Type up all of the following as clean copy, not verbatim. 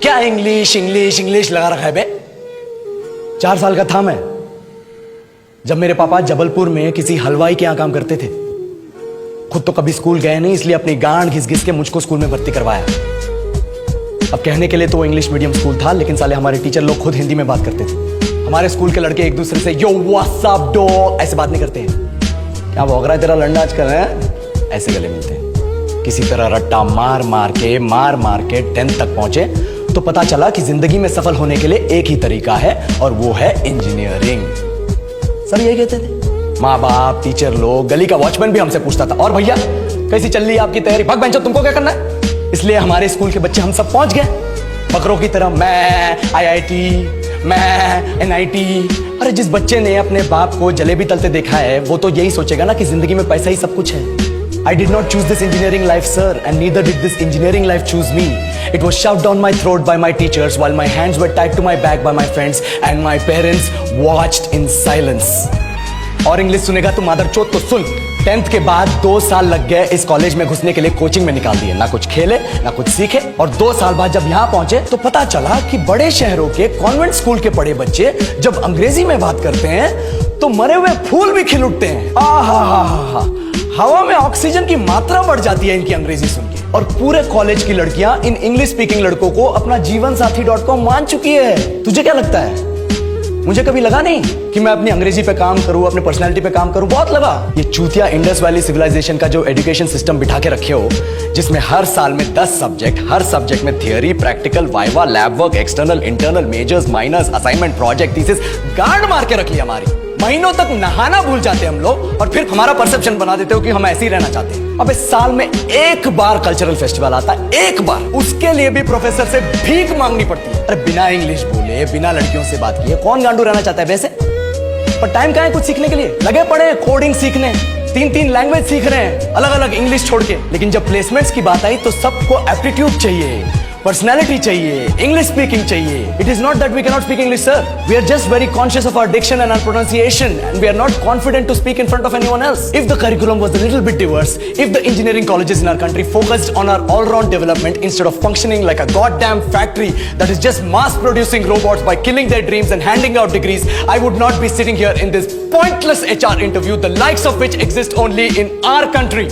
क्या English English English लगा रखा है बे। 4 साल का था मैं जब मेरे पापा जबलपुर में किसी हलवाई के यहां काम करते थे। खुद तो कभी स्कूल गए नहीं, इसलिए अपनी गांड घिस घिस के मुझको स्कूल में भर्ती करवाया। अब कहने के लिए तो वो इंग्लिश मीडियम स्कूल था, लेकिन साले हमारे टीचर लोग खुद हिंदी में बात करते थे। हमारे स्कूल के लड़के एक दूसरे से यो व्हाट्स अप डॉग ऐसे बात नहीं करते हैं। क्या भौंक रहा है तेरा लंडा आजकल है, ऐसे गले मिलते हैं। किसी तरह रट्टा मार मार के 10th तक पहुंचे तो पता चला कि जिंदगी में सफल होने के लिए एक ही तरीका है और वो है इंजीनियरिंग। सब यही कहते थे, माँ बाप, टीचर लोग, गली का वॉचमैन भी हमसे पूछता था, और भैया कैसी चल रही है आपकी तैयारी, भाग बेंचो तुमको क्या करना है। इसलिए हमारे स्कूल के बच्चे हम सब पहुंच गए बकरों की तरह, मैं IIT, मैं NIT। अरे जिस बच्चे ने अपने बाप को जलेबी तलते देखा है वो तो यही सोचेगा ना कि जिंदगी में पैसा ही सब कुछ है। I did not choose this engineering life, sir, and neither did this engineering life choose me. It was shoved down my throat by my teachers while my hands were tied to my back by my friends and my parents watched in silence. और English सुनेगा तो मादरचोद तो सुन। 10th के बाद 2 साल लग गए इस कॉलेज में घुसने के लिए, कोचिंग में निकाल दिए। ना कुछ खेले ना कुछ सीखे, और 2 साल बाद जब यहाँ पहुंचे तो पता चला कि बड़े शहरों के कॉन्वेंट स्कूल के पढ़े बच्चे जब अंग्रेजी में बात करते हैं तो मरे हुए फूल भी खिल उठते हैं। आहा, हवा में ऑक्सीजन की मात्रा बढ़ जाती है इनकी अंग्रेजी सुन के। और पूरे कॉलेज की लड़कियां इन इंग्लिश स्पीकिंग लड़कों को अपना जीवनसाथी.com मान चुकी है। तुझे क्या लगता है? मुझे कभी लगा नहीं कि मैं अपनी अंग्रेजी पे काम करूं, अपने पर्सनालिटी पे काम करूं, बहुत लगा। ये चूतिया इंडस वैली सिविलाइजेशन का जो एजुकेशन सिस्टम बिठा के रखे हो, जिसमें हर साल में 10 सब्जेक्ट, हर सब्जेक्ट में theory, practical, viva, lab work, external, internal, majors, minors, assignment, project, thesis, गांड मार के रख लिया हमारी। महीनों तक नहाना भूल जाते हैं हम लोग, और फिर हमारा परसेप्शन बना देते हो कि हम ऐसे ही रहना चाहते हैं। अब इस साल में एक बार कल्चरल फेस्टिवल आता है, एक बार, उसके लिए भी प्रोफेसर से भीख मांगनी पड़ती है। अरे बिना इंग्लिश बोले, बिना लड़कियों से बात किए कौन गांडू रहना चाहता है वैसे? पर टाइम कहाँ है कुछ सीखने के लिए? लगे पड़े कोडिंग सीखने, 3 लैंग्वेज सीख रहे हैं अलग अलग इंग्लिश छोड़ के। लेकिन जब प्लेसमेंट्स की बात आई तो सबको एप्टीट्यूड चाहिए, पर्सनैलिटी चाहिए, इंग्लिश स्पीकिंग चाहिए। It is not that we cannot speak English, sir. We are just very conscious of our diction and our pronunciation, and we are not confident to speak in front of anyone else. If the curriculum was a little bit diverse, if the engineering colleges in our country focused on our all-round development instead of functioning like a goddamn factory that is just mass-producing robots by killing their dreams and handing out degrees, I would not be sitting here in this pointless HR interview, the likes of which exist only in our country.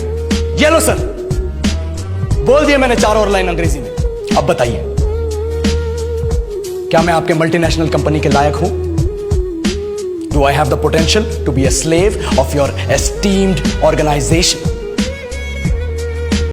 Yellow, sir. बोल दिया मैंने 4 और line अंग्रेजी में। अब बताइए, क्या मैं आपके मल्टीनेशनल कंपनी के लायक हूं? Do I have the potential to be a slave of your esteemed organization?